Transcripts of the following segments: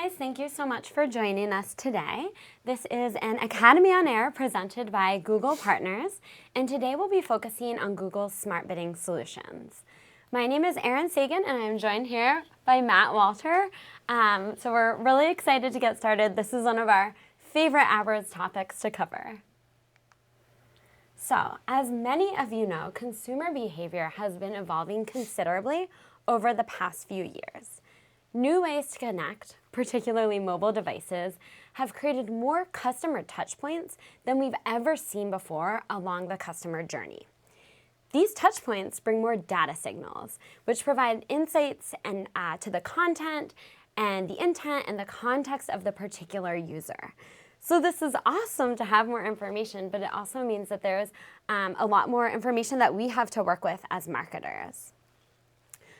guys, thank you so much for joining us today. This is an Academy on Air presented by Google Partners, and today we'll be focusing on Google's smart bidding solutions. My name is Erin Sagan, and I'm joined here by Matt Walter. So we're really excited to get started. This is one of our favorite AdWords topics to cover. So, as many of you know, consumer behavior has been evolving considerably over the past few years. New ways to connect, particularly mobile devices, have created more customer touchpoints than we've ever seen before along the customer journey. These touchpoints bring more data signals, which provide insights to the content and the intent and the context of the particular user. So this is awesome to have more information, but it also means that there's a lot more information that we have to work with as marketers.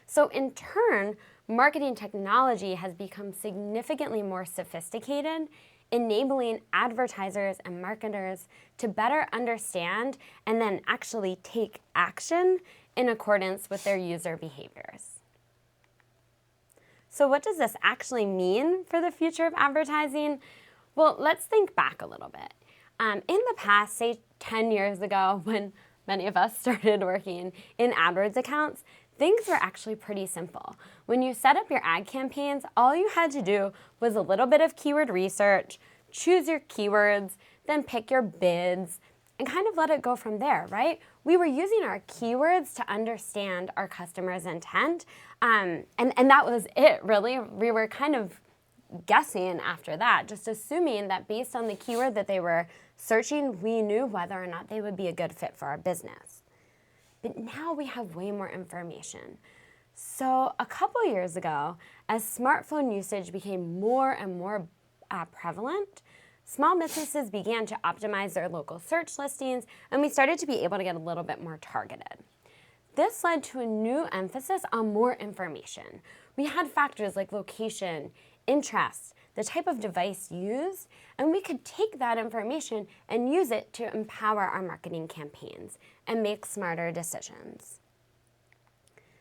So in turn, marketing technology has become significantly more sophisticated, enabling advertisers and marketers to better understand and then actually take action in accordance with their user behaviors. So what does this actually mean for the future of advertising? Well, let's think back a little bit. In the past, say 10 years ago, when many of us started working in AdWords accounts, things were actually pretty simple. When you set up your ad campaigns, all you had to do was a little bit of keyword research, choose your keywords, then pick your bids, and kind of let it go from there, right? We were using our keywords to understand our customer's intent, and that was it, really. We were kind of guessing after that, just assuming that based on the keyword that they were searching, we knew whether or not they would be a good fit for our business. But now we have way more information. So a couple years ago, as smartphone usage became more and more prevalent, small businesses began to optimize their local search listings, and we started to be able to get a little bit more targeted. This led to a new emphasis on more information. We had factors like location, interest, the type of device used, and we could take that information and use it to empower our marketing campaigns and make smarter decisions.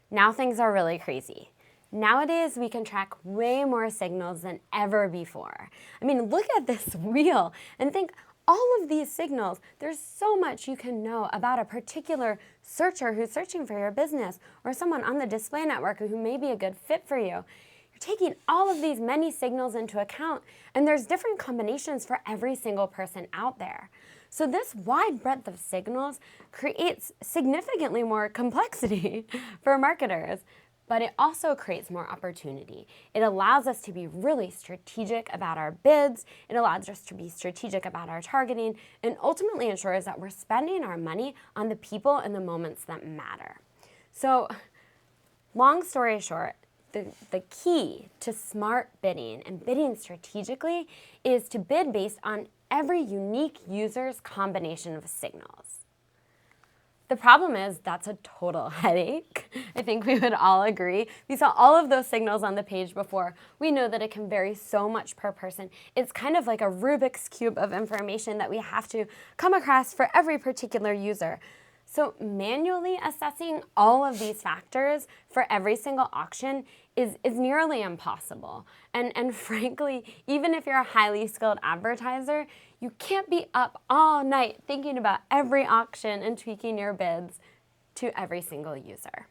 Now things are really crazy. Nowadays, we can track way more signals than ever before. I mean, look at this wheel and think, all of these signals, there's so much you can know about a particular searcher who's searching for your business or someone on the display network who may be a good fit for you. Taking all of these many signals into account, and there's different combinations for every single person out there. So this wide breadth of signals creates significantly more complexity for marketers, but it also creates more opportunity. It allows us to be really strategic about our bids, it allows us to be strategic about our targeting, and ultimately ensures that we're spending our money on the people and the moments that matter. So, long story short, the key to smart bidding and bidding strategically is to bid based on every unique user's combination of signals. The problem is that's a total headache. I think we would all agree. We saw all of those signals on the page before. We know that it can vary so much per person. It's kind of like a Rubik's Cube of information that we have to come across for every particular user. So manually assessing all of these factors for every single auction is nearly impossible. And frankly, even if you're a highly skilled advertiser, you can't be up all night thinking about every auction and tweaking your bids to every single user.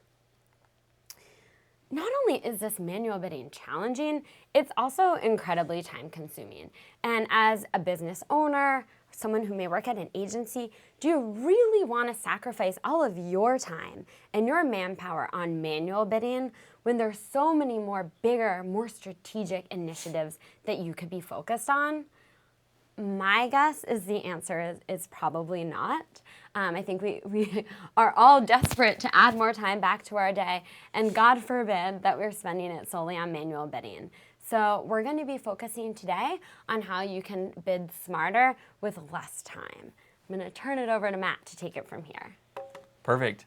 Not only is this manual bidding challenging, it's also incredibly time-consuming. And as a business owner, someone who may work at an agency, do you really want to sacrifice all of your time and your manpower on manual bidding when there's so many more bigger, more strategic initiatives that you could be focused on? My guess is the answer is probably not. I think we are all desperate to add more time back to our day, and God forbid that we're spending it solely on manual bidding. So we're going to be focusing today on how you can bid smarter with less time. I'm going to turn it over to Matt to take it from here. Perfect.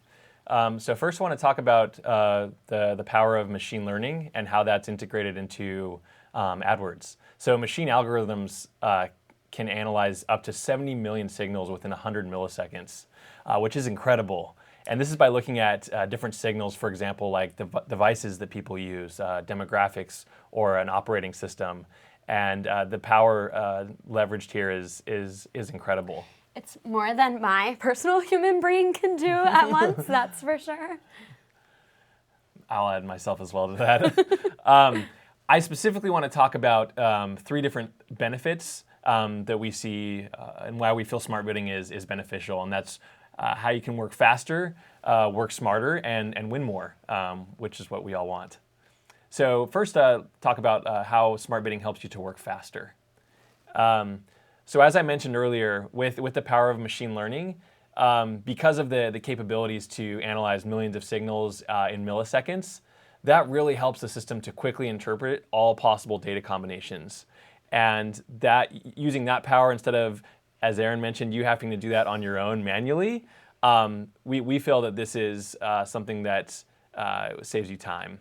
So first I want to talk about the power of machine learning and how that's integrated into AdWords. So machine algorithms can analyze up to 70 million signals within 100 milliseconds, which is incredible. And this is by looking at different signals, for example, like the devices that people use, demographics, or an operating system. And the power leveraged here is incredible. It's more than my personal human brain can do at once, that's for sure. I'll add myself as well to that. I specifically want to talk about 3 different benefits that we see and why we feel smart bidding is beneficial. And that's how you can work faster, work smarter, and win more, which is what we all want. So first, talk about how smart bidding helps you to work faster. So as I mentioned earlier, with the power of machine learning, because of the capabilities to analyze millions of signals in milliseconds, that really helps the system to quickly interpret all possible data combinations. And that using that power instead of, as Aaron mentioned, you having to do that on your own manually, we feel that this is something that saves you time.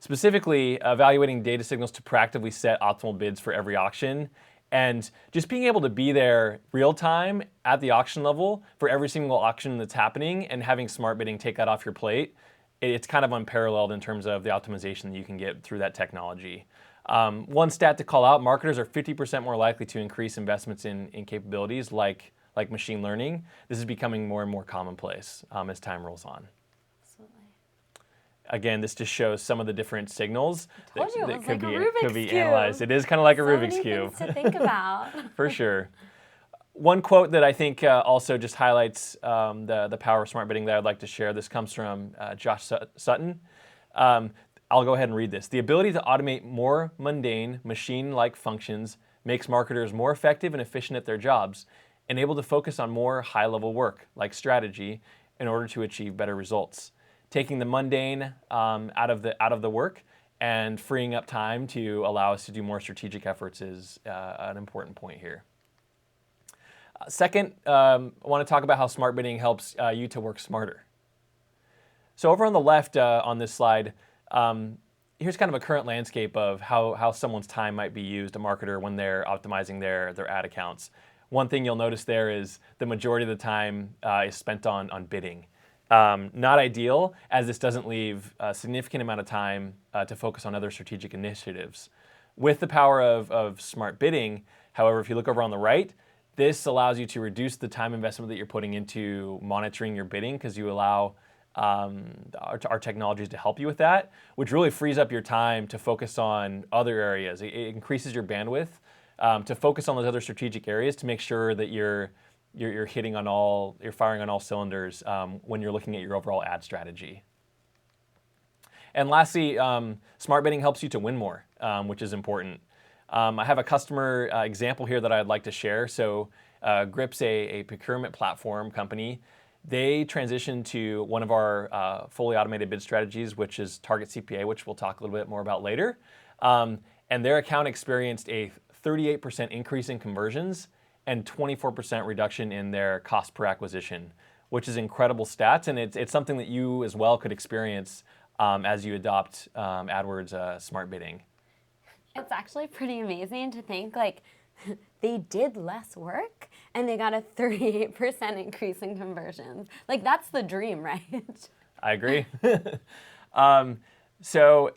Specifically, evaluating data signals to proactively set optimal bids for every auction, and just being able to be there real time at the auction level for every single auction that's happening, and having smart bidding take that off your plate, it's kind of unparalleled in terms of the optimization that you can get through that technology. One stat to call out, marketers are 50% more likely to increase investments in capabilities like machine learning. This is becoming more and more commonplace as time rolls on. Again, this just shows some of the different signals that could be analyzed. It is kind of like a Rubik's Cube. So many things to think about. For sure. One quote that I think also just highlights the power of smart bidding that I'd like to share. This comes from Josh Sutton. I'll go ahead and read this. The ability to automate more mundane, machine-like functions makes marketers more effective and efficient at their jobs, and able to focus on more high-level work, like strategy, in order to achieve better results. Taking the mundane out of the work and freeing up time to allow us to do more strategic efforts is an important point here. Second, I want to talk about how smart bidding helps you to work smarter. So over on the left on this slide, here's kind of a current landscape of how someone's time might be used, a marketer, when they're optimizing their ad accounts. One thing you'll notice there is the majority of the time is spent on bidding. Not ideal, as this doesn't leave a significant amount of time to focus on other strategic initiatives. With the power of smart bidding, however, if you look over on the right, this allows you to reduce the time investment that you're putting into monitoring your bidding, because you allow our technologies to help you with that, which really frees up your time to focus on other areas. It increases your bandwidth to focus on those other strategic areas to make sure that you're firing on all cylinders when you're looking at your overall ad strategy. And lastly, smart bidding helps you to win more, which is important. I have a customer example here that I'd like to share. So Grip's a procurement platform company. They transitioned to one of our fully automated bid strategies, which is Target CPA, which we'll talk a little bit more about later. And their account experienced a 38% increase in conversions and 24% reduction in their cost per acquisition, which is incredible stats. And it's something that you as well could experience as you adopt AdWords smart bidding. It's actually pretty amazing to think like they did less work and they got a 38% increase in conversions. Like, that's the dream, right? I agree. So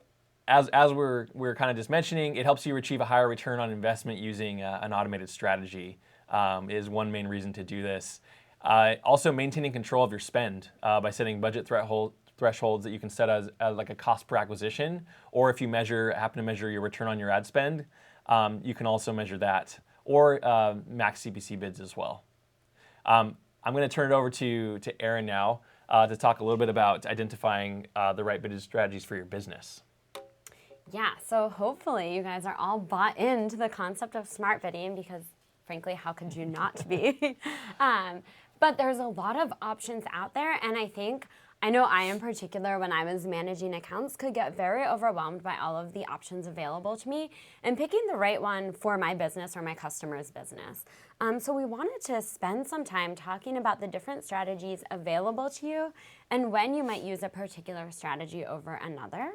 as we're kind of just mentioning, it helps you achieve a higher return on investment using an automated strategy. Is one main reason to do this. Also, maintaining control of your spend by setting budget thresholds that you can set as like a cost per acquisition, or if you happen to measure your return on your ad spend, you can also measure that, or max CPC bids as well. I'm going to turn it over to Aaron now to talk a little bit about identifying the right bidding strategies for your business. Yeah, so hopefully you guys are all bought into the concept of smart bidding, because frankly, how could you not be? But there's a lot of options out there, and I know I in particular, when I was managing accounts, could get very overwhelmed by all of the options available to me and picking the right one for my business or my customer's business. So we wanted to spend some time talking about the different strategies available to you and when you might use a particular strategy over another.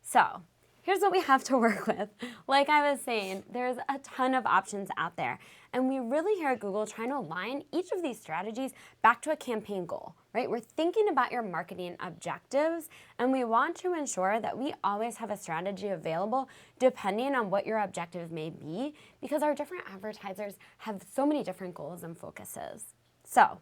So here's what we have to work with. Like I was saying, there's a ton of options out there. And we really here at Google trying to align each of these strategies back to a campaign goal, right? We're thinking about your marketing objectives, and we want to ensure that we always have a strategy available depending on what your objective may be, because our different advertisers have so many different goals and focuses. So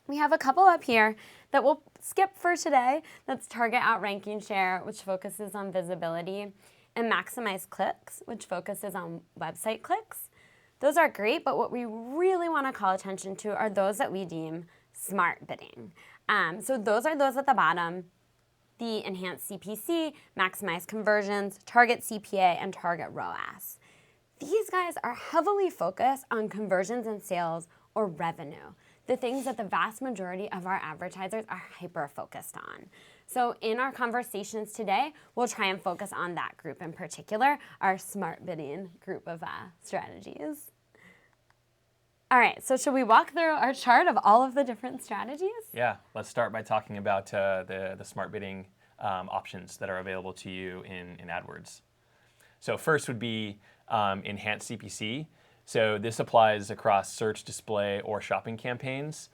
we have a couple up here that we'll skip for today. That's target outranking share, which focuses on visibility, and maximize clicks, which focuses on website clicks. Those are great, but what we really want to call attention to are those that we deem smart bidding. So those are those at the bottom: the enhanced CPC, maximize conversions, target CPA, and target ROAS. These guys are heavily focused on conversions and sales or revenue, the things that the vast majority of our advertisers are hyper-focused on. So in our conversations today, we'll try and focus on that group in particular, our smart bidding group of strategies. All right, so should we walk through our chart of all of the different strategies? Yeah, let's start by talking about the smart bidding options that are available to you in AdWords. So first would be enhanced CPC. So this applies across search, display, or shopping campaigns.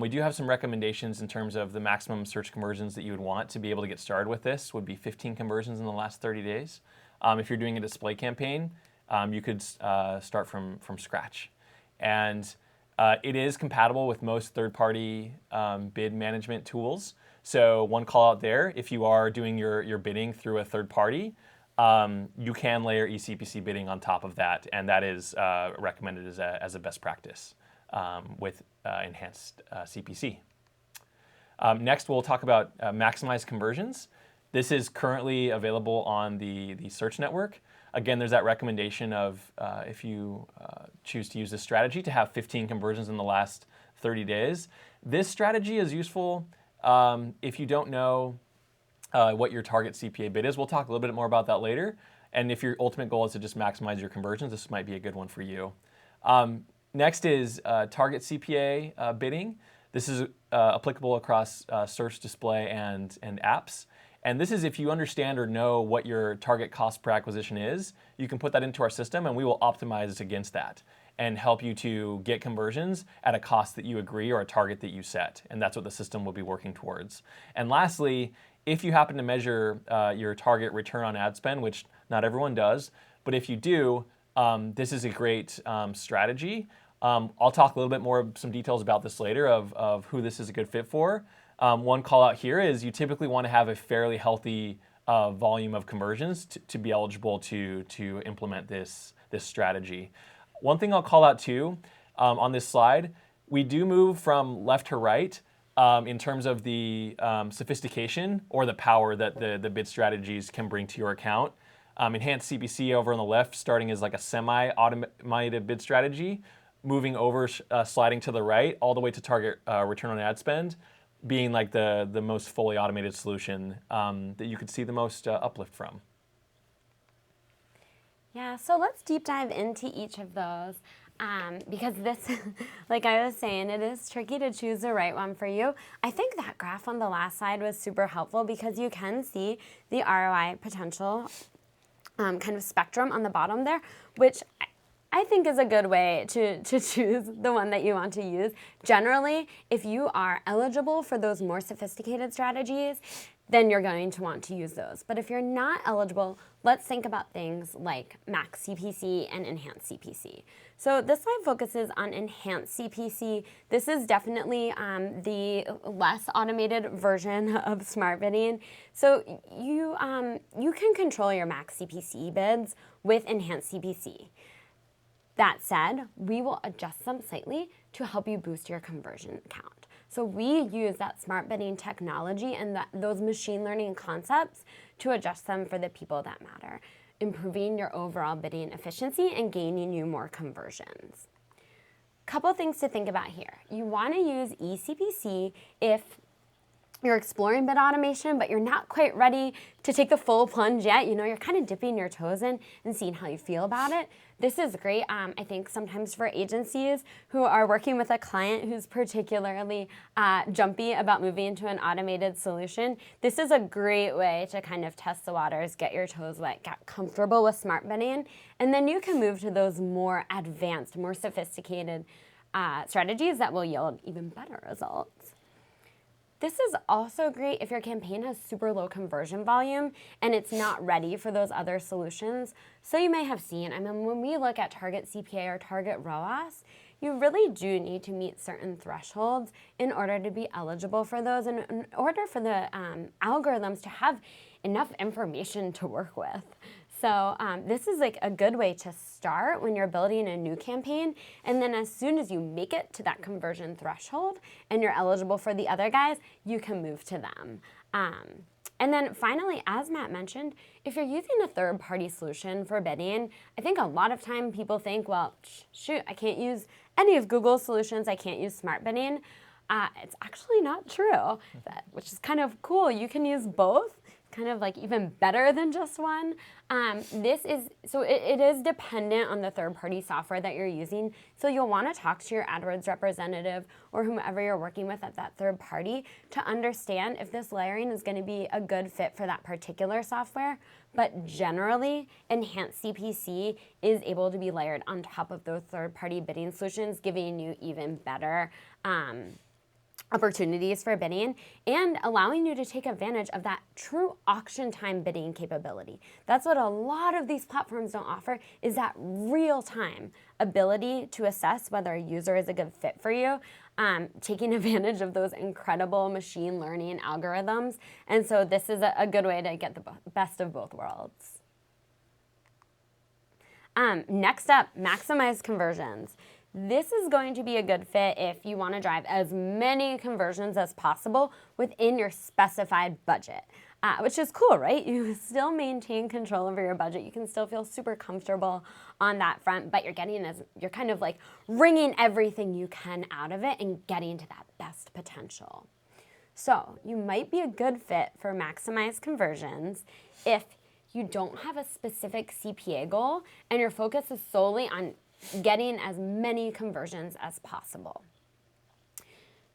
We do have some recommendations in terms of the maximum search conversions that you would want to be able to get started with this. Would be 15 conversions in the last 30 days. If you're doing a display campaign, you could start from scratch. And it is compatible with most third-party bid management tools. So one call out there, if you are doing your bidding through a third party, you can layer eCPC bidding on top of that, and that is recommended as a best practice with enhanced CPC. Next, we'll talk about maximize conversions. This is currently available on the search network. Again, there's that recommendation of if you choose to use this strategy to have 15 conversions in the last 30 days. This strategy is useful if you don't know what your target CPA bid is. We'll talk a little bit more about that later. And if your ultimate goal is to just maximize your conversions, this might be a good one for you. Next is target CPA bidding. This is applicable across search, display, and apps. And this is if you understand or know what your target cost per acquisition is, you can put that into our system and we will optimize against that and help you to get conversions at a cost that you agree or a target that you set. And that's what the system will be working towards. And lastly, if you happen to measure your target return on ad spend, which not everyone does, but if you do, this is a great strategy. I'll talk a little bit more, some details about this later of who this is a good fit for. One call out here is you typically want to have a fairly healthy volume of conversions to be eligible to implement this strategy. One thing I'll call out too on this slide, we do move from left to right in terms of the sophistication or the power that the bid strategies can bring to your account. Enhanced CPC over on the left, starting as like a semi-automated bid strategy, moving over, sliding to the right, all the way to target return on ad spend, being like the most fully automated solution that you could see the most uplift from. Yeah, so let's deep dive into each of those because this, like I was saying, it is tricky to choose the right one for you. I think that graph on the last slide was super helpful because you can see the ROI potential kind of spectrum on the bottom there, which I think is a good way to choose the one that you want to use. Generally, if you are eligible for those more sophisticated strategies, then you're going to want to use those. But if you're not eligible, let's think about things like max CPC and enhanced CPC. So this slide focuses on enhanced CPC. This is definitely the less automated version of smart bidding. So you can control your max CPC bids with enhanced CPC. That said, we will adjust them slightly to help you boost your conversion count. So we use that smart bidding technology and those machine learning concepts to adjust them for the people that matter, improving your overall bidding efficiency and gaining you more conversions. Couple things to think about here. You want to use eCPC if you're exploring bid automation, but you're not quite ready to take the full plunge yet. You know, you're kind of dipping your toes in and seeing how you feel about it. This is great, I think, sometimes for agencies who are working with a client who's particularly jumpy about moving into an automated solution. This is a great way to kind of test the waters, get your toes wet, get comfortable with smart bidding, and then you can move to those more advanced, more sophisticated strategies that will yield even better results. This is also great if your campaign has super low conversion volume and it's not ready for those other solutions. So you may have seen, when we look at target CPA or target ROAS, you really do need to meet certain thresholds in order to be eligible for those and in order for the algorithms to have enough information to work with. So this is like a good way to start when you're building a new campaign, and then as soon as you make it to that conversion threshold and you're eligible for the other guys, you can move to them. And then finally, as Matt mentioned, if you're using a third-party solution for bidding, I think a lot of time people think, well, shoot, I can't use any of Google's solutions, I can't use smart bidding. It's actually not true, which is kind of cool. You can use both. Kind of like even better than just one. It is dependent on the third-party software that you're using. So you'll want to talk to your AdWords representative or whomever you're working with at that third party to understand if this layering is going to be a good fit for that particular software. But generally, Enhanced CPC is able to be layered on top of those third-party bidding solutions, giving you even better opportunities for bidding and allowing you to take advantage of that true auction time bidding capability. That's what a lot of these platforms don't offer, is that real-time ability to assess whether a user is a good fit for you, taking advantage of those incredible machine learning algorithms. And so this is a good way to get the best of both worlds. Next up, maximize conversions. This is going to be a good fit if you want to drive as many conversions as possible within your specified budget, which is cool, right? You still maintain control over your budget. You can still feel super comfortable on that front, but you're kind of like wringing everything you can out of it and getting to that best potential. So you might be a good fit for maximize conversions if you don't have a specific CPA goal and your focus is solely on getting as many conversions as possible.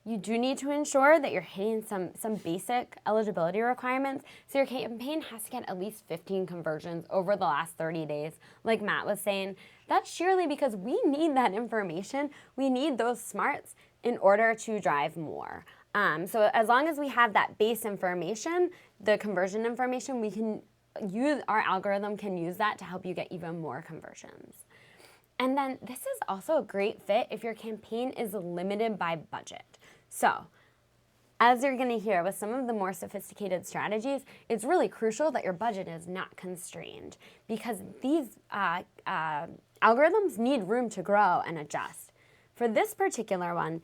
You do need to ensure that you're hitting some basic eligibility requirements. So your campaign has to get at least 15 conversions over the last 30 days, like Matt was saying. That's surely because we need that information. We need those smarts in order to drive more. So as long as we have that base information, the conversion information, we can use, our algorithm can use that to help you get even more conversions. And then this is also a great fit if your campaign is limited by budget. So, as you're going to hear with some of the more sophisticated strategies, it's really crucial that your budget is not constrained because these algorithms need room to grow and adjust. For this particular one,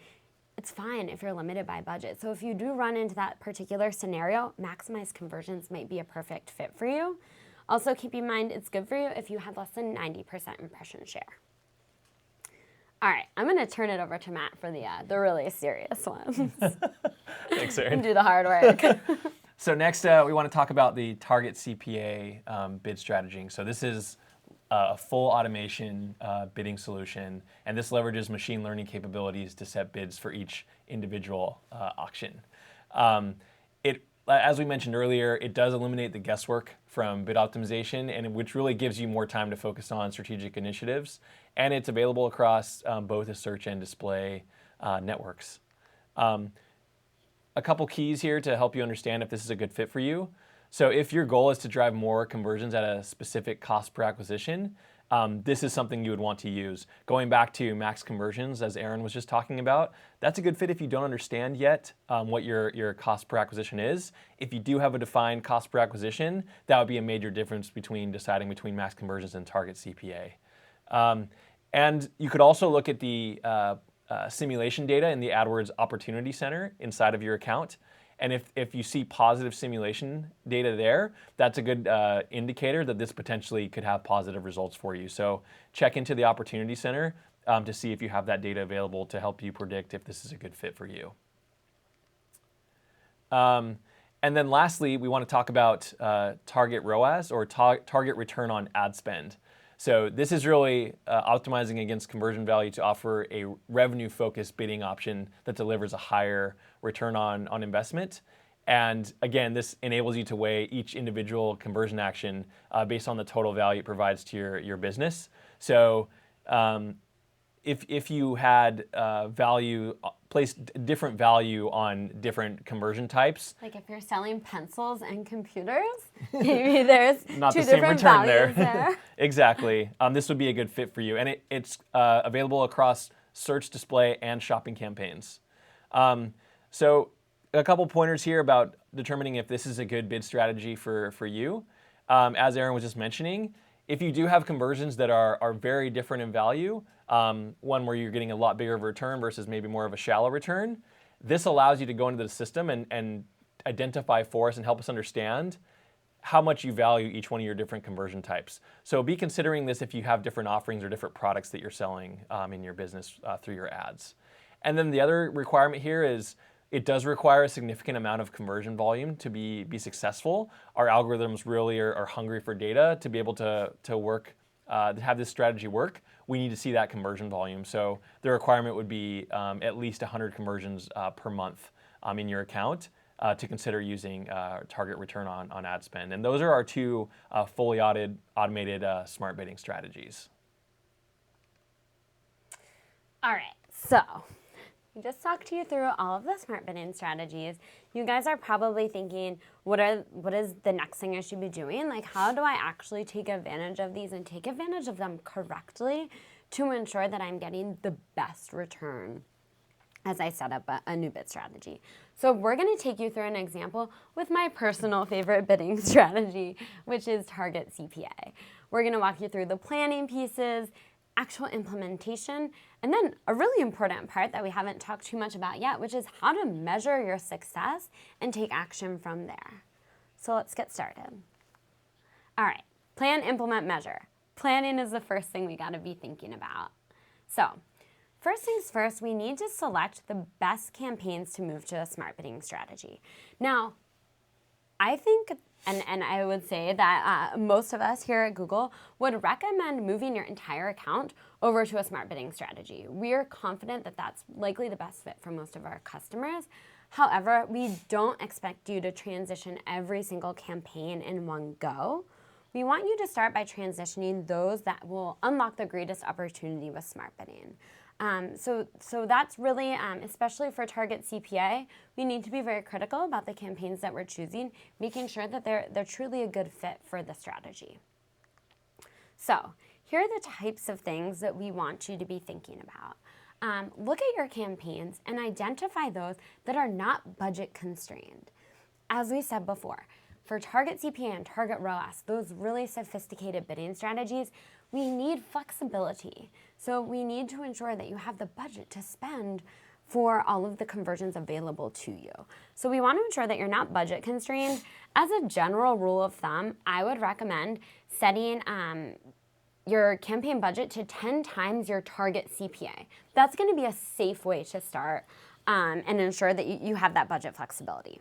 it's fine if you're limited by budget. So if you do run into that particular scenario, maximize conversions might be a perfect fit for you. Also, keep in mind it's good for you if you have less than 90% impression share. All right, I'm going to turn it over to Matt for the really serious ones. Thanks, Erin. And do the hard work. So next, we want to talk about the target CPA bid strategy. So this is a full automation bidding solution, and this leverages machine learning capabilities to set bids for each individual auction. As we mentioned earlier, it does eliminate the guesswork from bid optimization, and which really gives you more time to focus on strategic initiatives. And it's available across both the search and display networks. A couple keys here to help you understand if this is a good fit for you. So if your goal is to drive more conversions at a specific cost per acquisition, this is something you would want to use. Going back to max conversions, as Erin was just talking about, that's a good fit if you don't understand yet what your cost per acquisition is. If you do have a defined cost per acquisition, that would be a major difference between deciding between max conversions and target CPA. And you could also look at the simulation data in the AdWords Opportunity Center inside of your account. And if you see positive simulation data there, that's a good indicator that this potentially could have positive results for you. So check into the Opportunity Center to see if you have that data available to help you predict if this is a good fit for you. And then lastly, we want to talk about target ROAS, or target return on ad spend. So this is really optimizing against conversion value to offer a revenue-focused bidding option that delivers a higher return on investment. And again, this enables you to weigh each individual conversion action based on the total value it provides to your business. So if you had placed different value on different conversion types. Like if you're selling pencils and computers, maybe there's Not two the same different return values there. there. Exactly. This would be a good fit for you. And it's available across search, display, and shopping campaigns. So a couple pointers here about determining if this is a good bid strategy for you. As Aaron was just mentioning, if you do have conversions that are very different in value, one where you're getting a lot bigger of a return versus maybe more of a shallow return, this allows you to go into the system and identify for us and help us understand how much you value each one of your different conversion types. So be considering this if you have different offerings or different products that you're selling in your business through your ads. And then the other requirement here is it does require a significant amount of conversion volume to be successful. Our algorithms really are hungry for data to be able to work, to have this strategy work. We need to see that conversion volume. So the requirement would be at least 100 conversions per month in your account to consider using target return on ad spend. And those are our two fully automated smart bidding strategies. All right, so we just talked you through all of the smart bidding strategies. You guys are probably thinking, what is the next thing I should be doing? Like, how do I actually take advantage of these and take advantage of them correctly to ensure that I'm getting the best return as I set up a new bid strategy? So we're gonna take you through an example with my personal favorite bidding strategy, which is target CPA. We're gonna walk you through the planning pieces, actual implementation, and then a really important part that we haven't talked too much about yet, which is how to measure your success and take action from there. So let's get started. All right, plan, implement, measure. Planning is the first thing we gotta be thinking about. So first things first, we need to select the best campaigns to move to a smart bidding strategy. Now, I think, and I would say that most of us here at Google would recommend moving your entire account over to a smart bidding strategy. We are confident that that's likely the best fit for most of our customers. However, we don't expect you to transition every single campaign in one go. We want you to start by transitioning those that will unlock the greatest opportunity with smart bidding. So that's really, especially for target CPA, we need to be very critical about the campaigns that we're choosing, making sure that they're truly a good fit for the strategy. So here are the types of things that we want you to be thinking about. Look at your campaigns and identify those that are not budget constrained. As we said before, for target CPA and target ROAS, those really sophisticated bidding strategies, we need flexibility. So we need to ensure that you have the budget to spend for all of the conversions available to you. So we want to ensure that you're not budget constrained. As a general rule of thumb, I would recommend setting your campaign budget to 10 times your target CPA. That's going to be a safe way to start and ensure that you have that budget flexibility.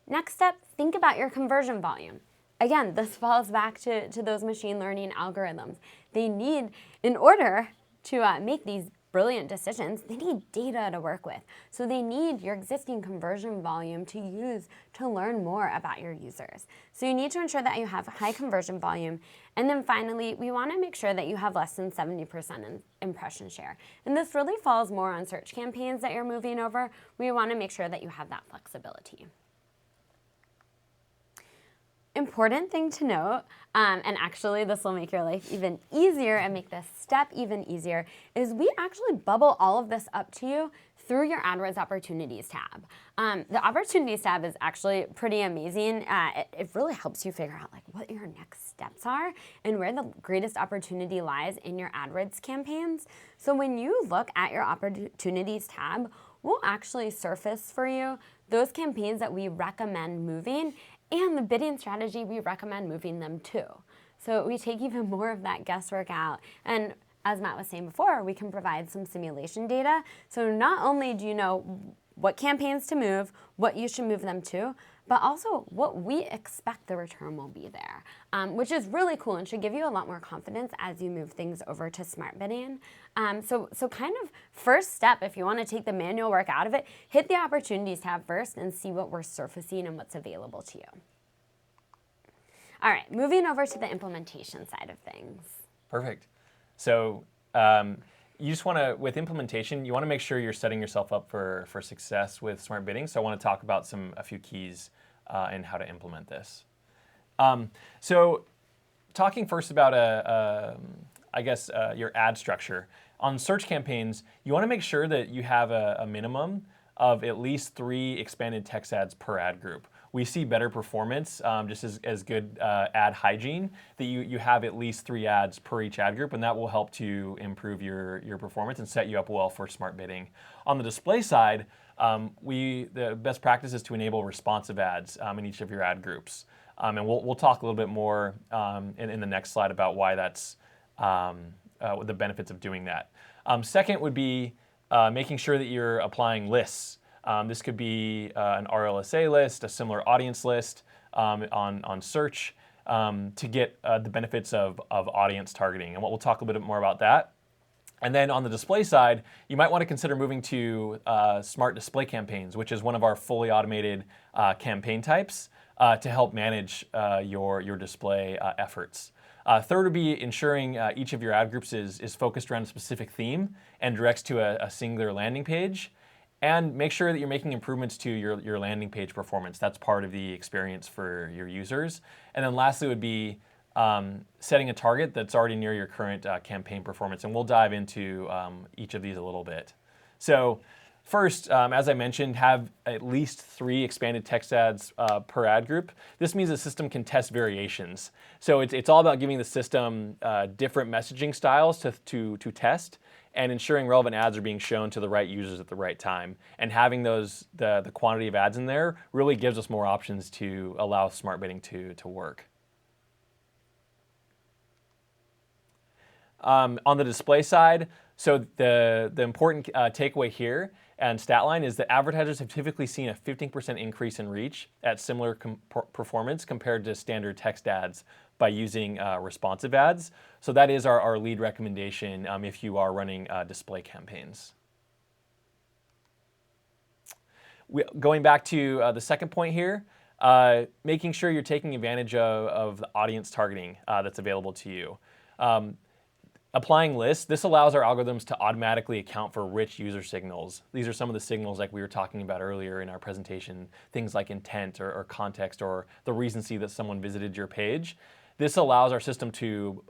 Next step, think about your conversion volume. Again, this falls back to those machine learning algorithms. They need, in order to make these brilliant decisions, they need data to work with. So they need your existing conversion volume to use to learn more about your users. So you need to ensure that you have high conversion volume. And then finally, we want to make sure that you have less than 70% impression share. And this really falls more on search campaigns that you're moving over. We want to make sure that you have that flexibility. Important thing to note, and actually this will make your life even easier and make this step even easier, is we actually bubble all of this up to you through your AdWords Opportunities tab. The Opportunities tab is actually pretty amazing. It really helps you figure out like what your next steps are and where the greatest opportunity lies in your AdWords campaigns. So when you look at your Opportunities tab, we'll actually surface for you those campaigns that we recommend moving and the bidding strategy we recommend moving them to. So we take even more of that guesswork out. And as Matt was saying before, we can provide some simulation data. So not only do you know what campaigns to move, what you should move them to, but also what we expect the return will be there, which is really cool and should give you a lot more confidence as you move things over to smart bidding. So kind of first step, if you want to take the manual work out of it, hit the opportunities tab first and see what we're surfacing and what's available to you. All right, moving over to the implementation side of things. Perfect. So you just want to, with implementation, you want to make sure you're setting yourself up for success with smart bidding. So I want to talk about a few keys and how to implement this. So talking first about your ad structure. On search campaigns, you want to make sure that you have a minimum of at least 3 expanded text ads per ad group. We see better performance, just as good ad hygiene, that you have at least 3 ads per each ad group, and that will help to improve your performance and set you up well for smart bidding. On the display side, the best practice is to enable responsive ads in each of your ad groups. And we'll talk a little bit more in the next slide about why that's the benefits of doing that. Second would be making sure that you're applying lists. This could be an RLSA list, a similar audience list on search to get the benefits of audience targeting. And we'll talk a little bit more about that. And then on the display side, you might want to consider moving to smart display campaigns, which is one of our fully automated campaign types to help manage your display efforts. Third would be ensuring each of your ad groups is focused around a specific theme and directs to a singular landing page. And make sure that you're making improvements to your landing page performance. That's part of the experience for your users. And then lastly would be setting a target that's already near your current campaign performance. And we'll dive into each of these a little bit. So first, as I mentioned, have at least 3 expanded text ads per ad group. This means the system can test variations. So it's all about giving the system different messaging styles to test, and ensuring relevant ads are being shown to the right users at the right time. And having the quantity of ads in there really gives us more options to allow smart bidding to work. On the display side, so the important takeaway here and stat line is that advertisers have typically seen a 15% increase in reach at similar performance compared to standard text ads by using responsive ads. So that is our lead recommendation if you are running display campaigns. Going back to the second point here, making sure you're taking advantage of the audience targeting that's available to you. Applying lists, this allows our algorithms to automatically account for rich user signals. These are some of the signals like we were talking about earlier in our presentation, things like intent or context or the recency that someone visited your page. This allows our system to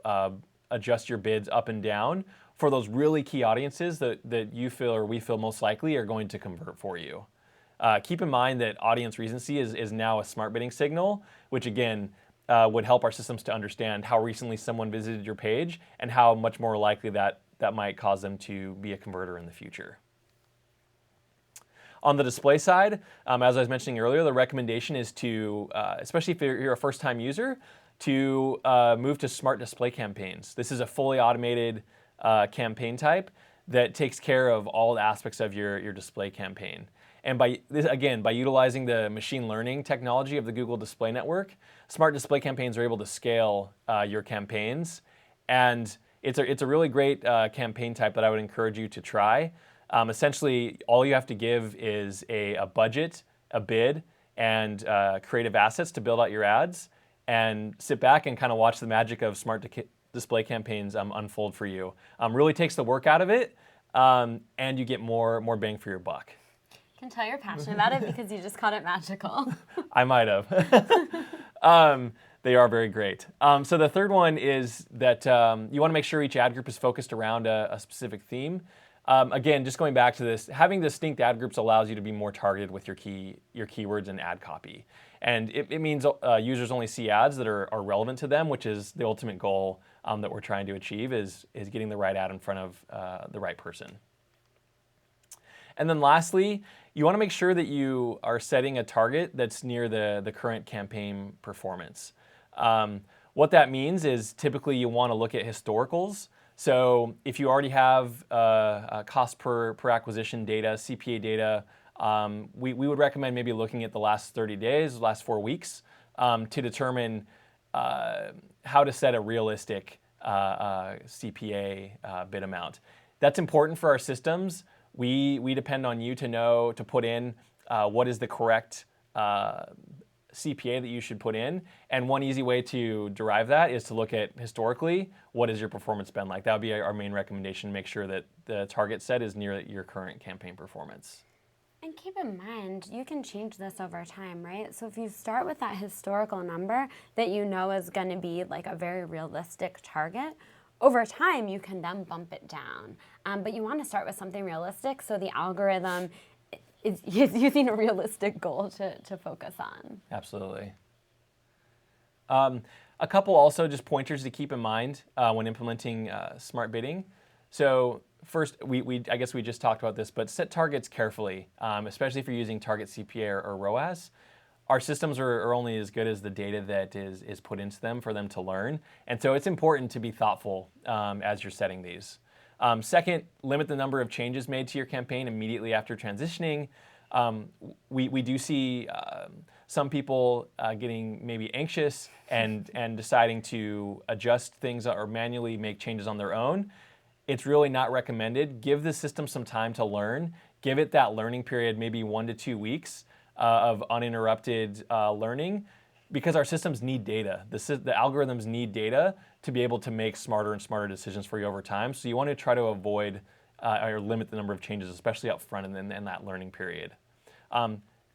adjust your bids up and down for those really key audiences that you feel or we feel most likely are going to convert for you. Keep in mind that audience recency is now a smart bidding signal, which again, would help our systems to understand how recently someone visited your page and how much more likely that might cause them to be a converter in the future. On the display side, as I was mentioning earlier, the recommendation is to, especially if you're a first-time user, to move to smart display campaigns. This is a fully automated campaign type that takes care of all the aspects of your display campaign. And by utilizing the machine learning technology of the Google Display Network, smart display campaigns are able to scale your campaigns. And it's a really great campaign type that I would encourage you to try. Essentially, all you have to give is a budget, a bid, and creative assets to build out your ads, and sit back and kind of watch the magic of smart display campaigns unfold for you. Really takes the work out of it, and you get more bang for your buck. I can tell you're passionate about it because you just called it magical. I might have. They are very great. So the third one is that you want to make sure each ad group is focused around a specific theme. Again, just going back to this, having distinct ad groups allows you to be more targeted with your keywords and ad copy. And it means users only see ads that are relevant to them, which is the ultimate goal that we're trying to achieve is getting the right ad in front of the right person. And then lastly, you want to make sure that you are setting a target that's near the current campaign performance. What that means is typically you want to look at historicals. So if you already have cost per acquisition data, CPA data we would recommend maybe looking at the last 30 days, last 4 weeks, to determine how to set a realistic CPA bid amount. That's important for our systems. We depend on you to know, to put in what is the correct CPA that you should put in. And one easy way to derive that is to look at historically, what has your performance been like? That would be our main recommendation, make sure that the target set is near your current campaign performance. And keep in mind, you can change this over time, right? So if you start with that historical number that you know is going to be like a very realistic target, over time you can then bump it down. But you want to start with something realistic so the algorithm is using a realistic goal to focus on. Absolutely. A couple also just pointers to keep in mind when implementing smart bidding. So first, I guess we just talked about this, but set targets carefully, especially if you're using target CPA or ROAS. Our systems are only as good as the data that is put into them for them to learn. And so it's important to be thoughtful as you're setting these. Second, limit the number of changes made to your campaign immediately after transitioning. We do see some people getting maybe anxious and deciding to adjust things or manually make changes on their own. It's really not recommended. Give the system some time to learn. Give it that learning period, maybe 1 to 2 weeks of uninterrupted learning, because our systems need data. The algorithms need data to be able to make smarter and smarter decisions for you over time. So you want to try to avoid or limit the number of changes, especially up front and in that learning period.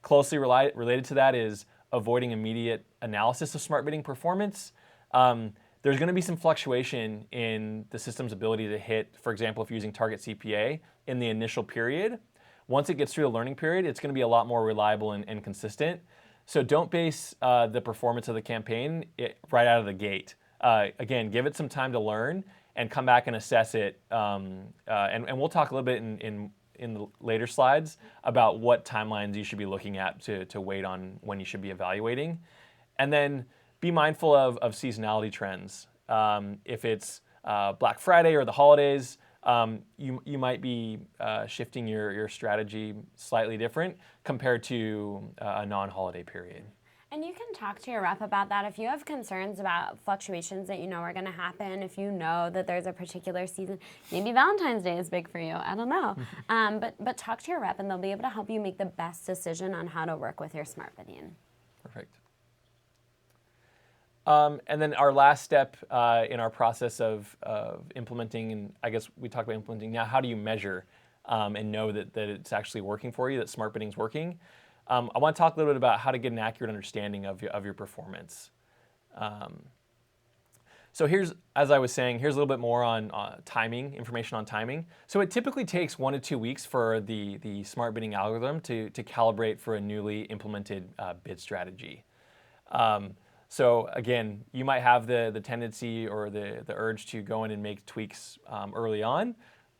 Closely related to that is avoiding immediate analysis of smart bidding performance. There's going to be some fluctuation in the system's ability to hit, for example, if you're using target CPA in the initial period. Once it gets through the learning period, it's going to be a lot more reliable and consistent. So don't base the performance of the campaign right out of the gate. Again, give it some time to learn and come back and assess it. And we'll talk a little bit in the later slides about what timelines you should be looking at to wait on when you should be evaluating. And then be mindful of seasonality trends. If it's Black Friday or the holidays, you might be shifting your strategy slightly different compared to a non-holiday period. And you can talk to your rep about that if you have concerns about fluctuations that you know are going to happen, if you know that there's a particular season. Maybe Valentine's Day is big for you, I don't know. But talk to your rep and they'll be able to help you make the best decision on how to work with your smart bidding. Perfect. And then our last step in our process of implementing, and I guess we talked about implementing now, how do you measure and know that it's actually working for you, that smart bidding is working? I want to talk a little bit about how to get an accurate understanding of your performance. So here's, as I was saying, here's a little bit more on timing, information on timing. So it typically takes 1 to 2 weeks for the smart bidding algorithm to calibrate for a newly implemented bid strategy. So again, you might have the tendency or the urge to go in and make tweaks early on.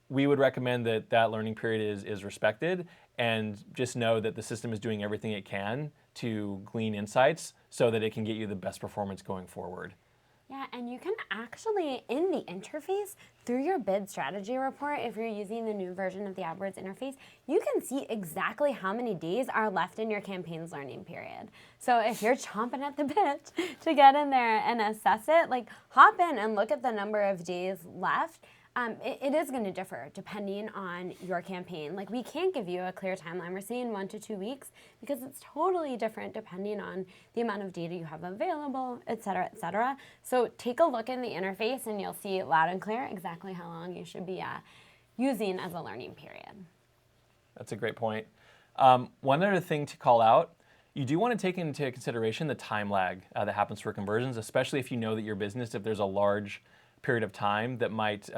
We would recommend that learning period is respected, and just know that the system is doing everything it can to glean insights so that it can get you the best performance going forward. Yeah, and you can actually, in the interface, through your bid strategy report, if you're using the new version of the AdWords interface, you can see exactly how many days are left in your campaign's learning period. So if you're chomping at the bit to get in there and assess it, like hop in and look at the number of days left. It is going to differ depending on your campaign. Like, we can't give you a clear timeline. We're saying 1 to 2 weeks because it's totally different depending on the amount of data you have available, et cetera, et cetera. So take a look in the interface and you'll see loud and clear exactly how long you should be using as a learning period. That's a great point. One other thing to call out, you do want to take into consideration the time lag that happens for conversions, especially if you know that your business, if there's a large period of time that might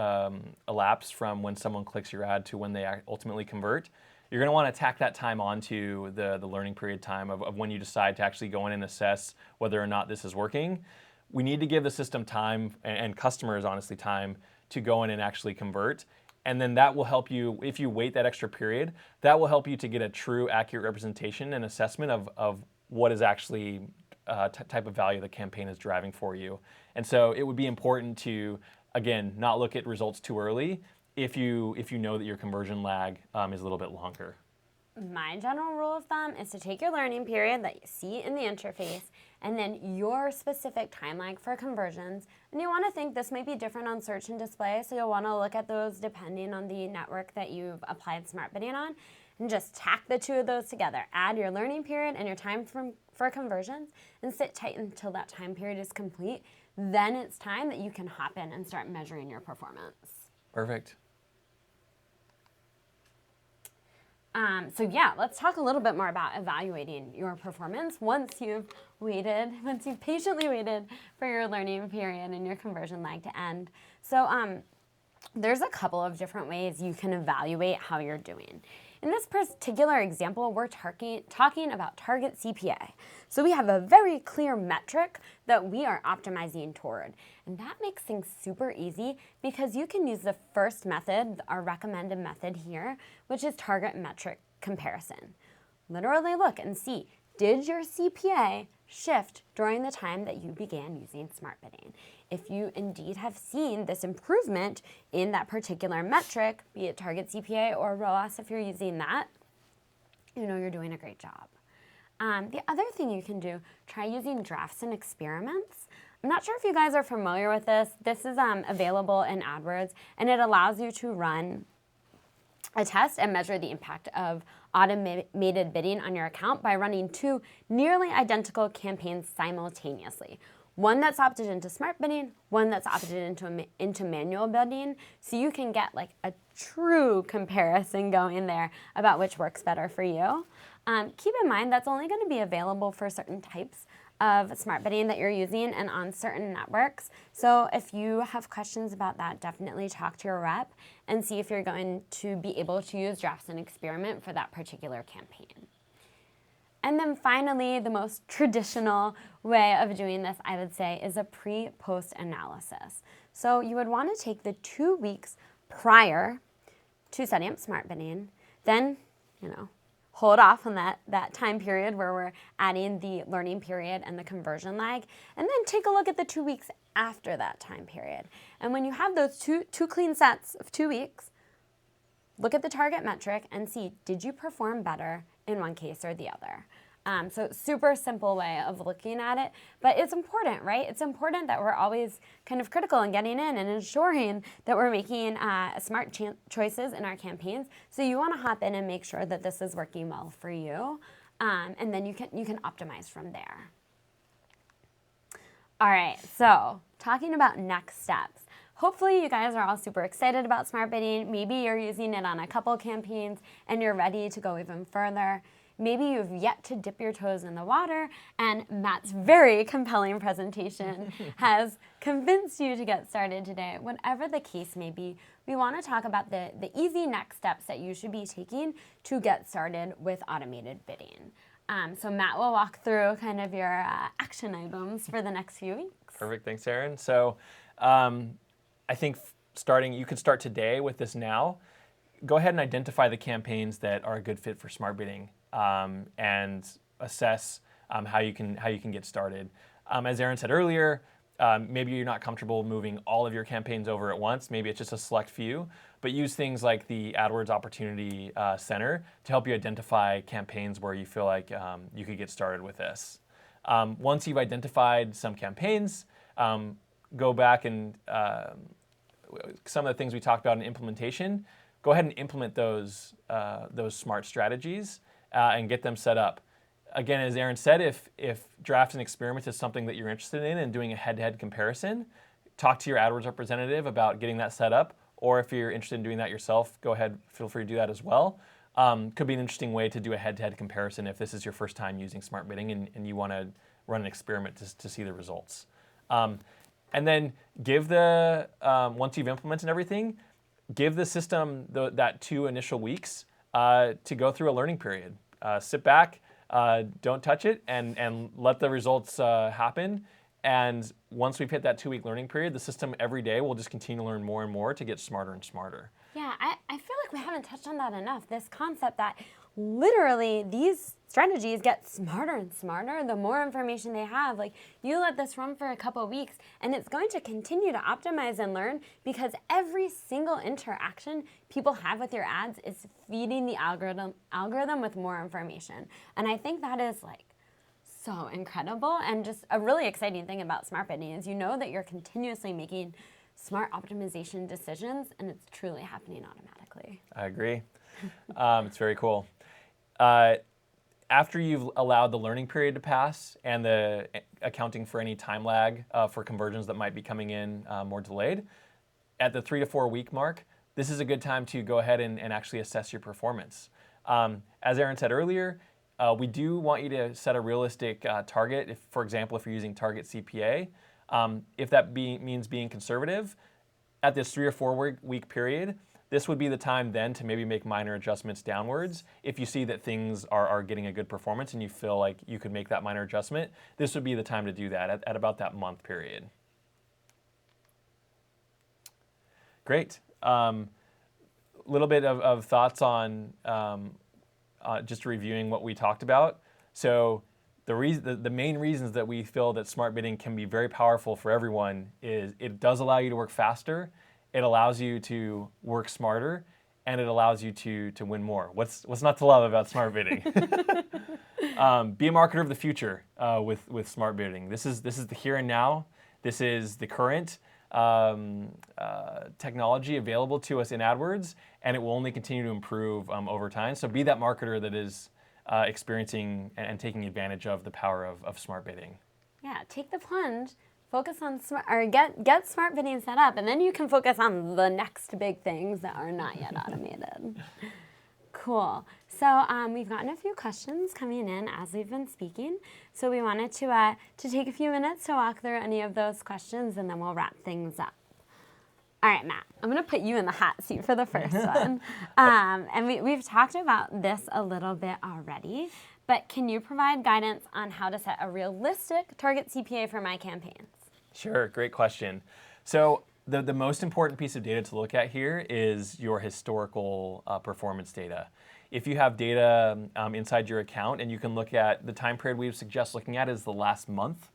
elapse from when someone clicks your ad to when they ultimately convert. You're going to want to tack that time onto the learning period time of when you decide to actually go in and assess whether or not this is working. We need to give the system time, and customers honestly time, to go in and actually convert. And then that will help you, if you wait that extra period, that will help you to get a true, accurate representation and assessment of what is actually type of value the campaign is driving for you. And so it would be important to, again, not look at results too early if you know that your conversion lag is a little bit longer. My general rule of thumb is to take your learning period that you see in the interface and then your specific time lag for conversions. And you want to think this might be different on search and display, so you'll want to look at those depending on the network that you've applied smart bidding on, and just tack the two of those together. Add your learning period and your time for conversions and sit tight until that time period is complete. Then it's time that you can hop in and start measuring your performance. Perfect. So yeah, let's talk a little bit more about evaluating your performance once you've patiently waited for your learning period and your conversion lag to end. So there's a couple of different ways you can evaluate how you're doing. In this particular example, we're talking about target CPA. So we have a very clear metric that we are optimizing toward. And that makes things super easy because you can use the first method, our recommended method here, which is target metric comparison. Literally look and see, did your CPA shift during the time that you began using smart bidding? If you indeed have seen this improvement in that particular metric, be it target CPA or ROAS, if you're using that, you know you're doing a great job. The other thing you can do, try using drafts and experiments. I'm not sure if you guys are familiar with this. This is available in AdWords, and it allows you to run a test and measure the impact of automated bidding on your account by running two nearly identical campaigns simultaneously. One that's opted into smart bidding, one that's opted into manual bidding, so you can get like a true comparison going there about which works better for you. Keep in mind that's only going to be available for certain types of smart bidding that you're using and on certain networks. So if you have questions about that, definitely talk to your rep and see if you're going to be able to use drafts and experiment for that particular campaign. And then finally, the most traditional way of doing this, I would say, is a pre-post analysis. So you would want to take the 2 weeks prior to setting up smart bidding, then, hold off on that time period where we're adding the learning period and the conversion lag, and then take a look at the 2 weeks after that time period. And when you have those two clean sets of 2 weeks, look at the target metric and see, did you perform better in one case or the other? So super simple way of looking at it, but it's important, right? It's important that we're always kind of critical and getting in and ensuring that we're making smart choices in our campaigns. So you want to hop in and make sure that this is working well for you, and then you can optimize from there. All right, so talking about next steps. Hopefully you guys are all super excited about smart bidding. Maybe you're using it on a couple campaigns and you're ready to go even further. Maybe you've yet to dip your toes in the water, and Matt's very compelling presentation has convinced you to get started today. Whatever the case may be, we want to talk about the easy next steps that you should be taking to get started with automated bidding. So Matt will walk through kind of your action items for the next few weeks. Perfect, thanks, Erin. So I think you could start today with this now. Go ahead and identify the campaigns that are a good fit for smart bidding. And assess how you can get started. As Erin said earlier, maybe you're not comfortable moving all of your campaigns over at once. Maybe it's just a select few, but use things like the AdWords Opportunity Center to help you identify campaigns where you feel like you could get started with this. Once you've identified some campaigns, go back and some of the things we talked about in implementation, go ahead and implement those smart strategies and get them set up. Again, as Erin said, if drafts and experiments is something that you're interested in and doing a head-to-head comparison, talk to your AdWords representative about getting that set up, or if you're interested in doing that yourself, go ahead, feel free to do that as well. Could be an interesting way to do a head-to-head comparison if this is your first time using smart bidding and you want to run an experiment to see the results. And then give once you've implemented everything, give the system that 2 initial weeks to go through a learning period. Sit back, don't touch it, and let the results happen. And once we've hit that 2-week learning period, the system every day will just continue to learn more and more to get smarter and smarter. Yeah, I feel like we haven't touched on that enough. This concept that literally these strategies get smarter and smarter the more information they have. Like, you let this run for a couple of weeks and it's going to continue to optimize and learn, because every single interaction people have with your ads is feeding the algorithm with more information. And I think that is like so incredible, and just a really exciting thing about smart bidding is you know that you're continuously making smart optimization decisions, and it's truly happening automatically. I agree. It's very cool. After you've allowed the learning period to pass and the accounting for any time lag for conversions that might be coming in more delayed, at the 3 to 4 week mark, this is a good time to go ahead and actually assess your performance. As Aaron said earlier, we do want you to set a realistic target. If, for example, if you're using target CPA, if that means being conservative, at this 3 or 4 week period, this would be the time then to maybe make minor adjustments downwards. If you see that things are getting a good performance and you feel like you could make that minor adjustment, this would be the time to do that at about that month period. Great. Little bit of thoughts on just reviewing what we talked about. So the main reasons that we feel that smart bidding can be very powerful for everyone is it does allow you to work faster, it allows you to work smarter, and it allows you to win more. What's not to love about smart bidding? Be a marketer of the future with smart bidding. This is the here and now. This is the current technology available to us in AdWords, and it will only continue to improve over time. So be that marketer that is experiencing and taking advantage of the power of smart bidding. Yeah, take the plunge, focus on get smart bidding set up, and then you can focus on the next big things that are not yet automated. Cool. So we've gotten a few questions coming in as we've been speaking. So we wanted to take a few minutes to walk through any of those questions, and then we'll wrap things up. All right, Matt, I'm going to put you in the hot seat for the first one. And we've talked about this a little bit already, but can you provide guidance on how to set a realistic target CPA for my campaigns? Sure, great question. So the most important piece of data to look at here is your historical performance data. If you have data inside your account and you can look at the time period we suggest looking at is the last month,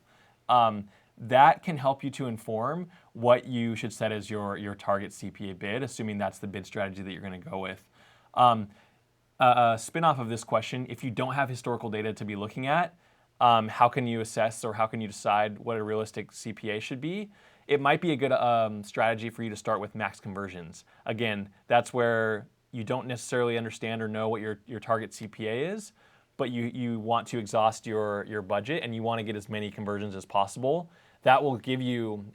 that can help you to inform what you should set as your target CPA bid, assuming that's the bid strategy that you're going to go with. A spin-off of this question, if you don't have historical data to be looking at, how can you assess or how can you decide what a realistic CPA should be? It might be a good strategy for you to start with max conversions. Again, that's where you don't necessarily understand or know what your target CPA is, but you want to exhaust your budget and you want to get as many conversions as possible. That will give you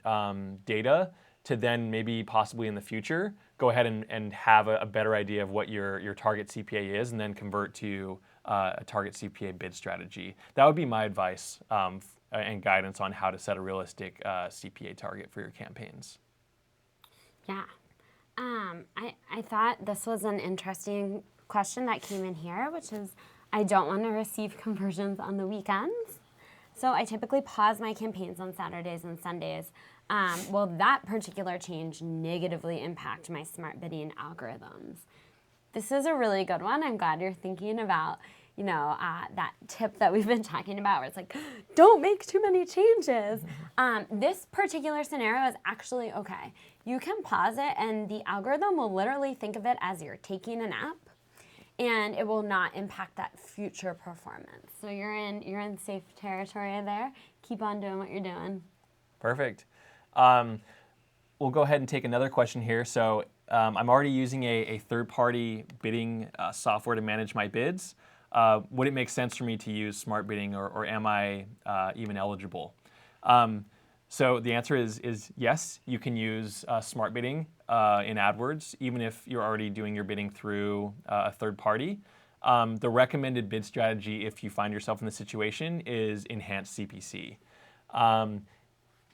data to then maybe possibly in the future go ahead and have a better idea of what your target CPA is and then convert to a target CPA bid strategy. That would be my advice and guidance on how to set a realistic CPA target for your campaigns. Yeah. I thought this was an interesting question that came in here, which is, I don't want to receive conversions on the weekends. So I typically pause my campaigns on Saturdays and Sundays. Will that particular change negatively impact my smart bidding algorithms? This is a really good one. I'm glad you're thinking about, that tip that we've been talking about where it's like, don't make too many changes. This particular scenario is actually okay. You can pause it and the algorithm will literally think of it as you're taking a nap, and it will not impact that future performance. So you're in safe territory there. Keep on doing what you're doing. Perfect. We'll go ahead and take another question here. So I'm already using a third-party bidding software to manage my bids. Would it make sense for me to use smart bidding, or am I even eligible? So the answer is yes, you can use smart bidding in AdWords, even if you're already doing your bidding through a third party. The recommended bid strategy, if you find yourself in this situation, is enhanced CPC.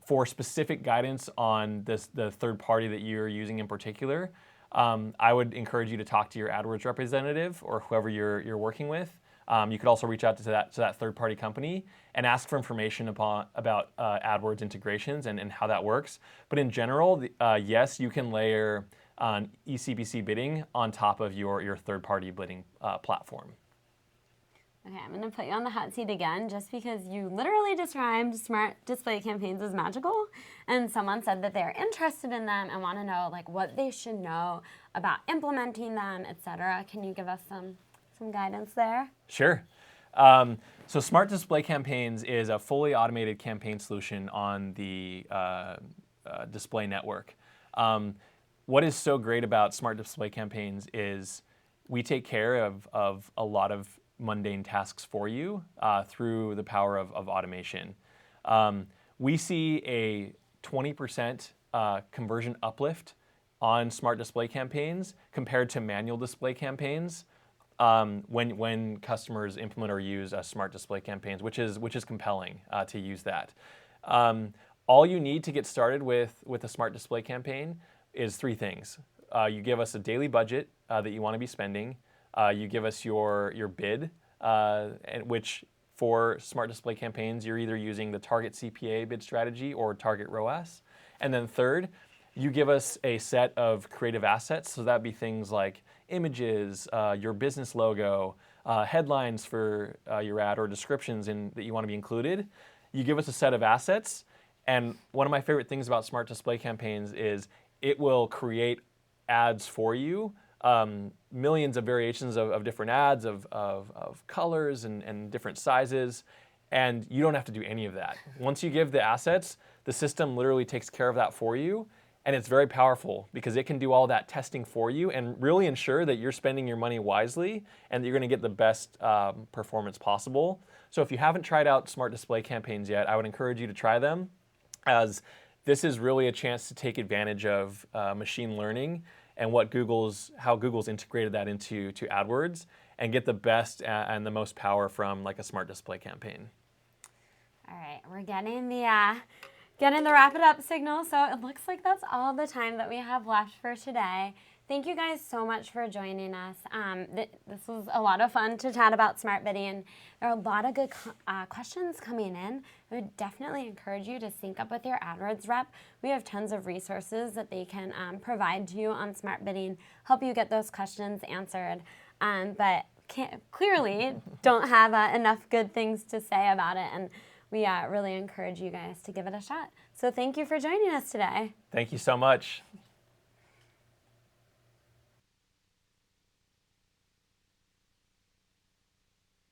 For specific guidance on the third party that you're using in particular, I would encourage you to talk to your AdWords representative or whoever you're working with. You could also reach out to that third-party company and ask for information about AdWords integrations and how that works. But in general, yes, you can layer eCPC bidding on top of your third-party bidding platform. Okay, I'm going to put you on the hot seat again just because you literally described smart display campaigns as magical, and someone said that they're interested in them and want to know like what they should know about implementing them, etc. Can you give us some guidance there? Sure. So Smart Display Campaigns is a fully automated campaign solution on the display network. What is so great about Smart Display Campaigns is we take care of a lot of mundane tasks for you through the power of automation. We see a 20% conversion uplift on Smart Display Campaigns compared to manual display campaigns when customers implement or use Smart Display Campaigns, which is compelling to use that. All you need to get started with a Smart Display Campaign is three things. You give us a daily budget that you want to be spending. You give us your bid, which for Smart Display Campaigns, you're either using the target CPA bid strategy or target ROAS. And then third, you give us a set of creative assets. So that'd be things like images, your business logo, headlines for your ad, or descriptions that you want to be included. You give us a set of assets. And one of my favorite things about Smart Display Campaigns is it will create ads for you, millions of variations of different ads, of colors and different sizes, and you don't have to do any of that. Once you give the assets, the system literally takes care of that for you, and it's very powerful because it can do all that testing for you and really ensure that you're spending your money wisely and that you're going to get the best performance possible. So if you haven't tried out Smart Display Campaigns yet, I would encourage you to try them, as this is really a chance to take advantage of machine learning and how Google's integrated that into AdWords and get the best and the most power from like a Smart Display Campaign. All right, we're getting the wrap it up signal, so it looks like that's all the time that we have left for today. Thank you guys so much for joining us. This was a lot of fun to chat about smart bidding, and there are a lot of good questions coming in. I would definitely encourage you to sync up with your AdWords rep. We have tons of resources that they can provide to you on smart bidding, help you get those questions answered, but clearly don't have enough good things to say about it, and we really encourage you guys to give it a shot. So thank you for joining us today. Thank you so much.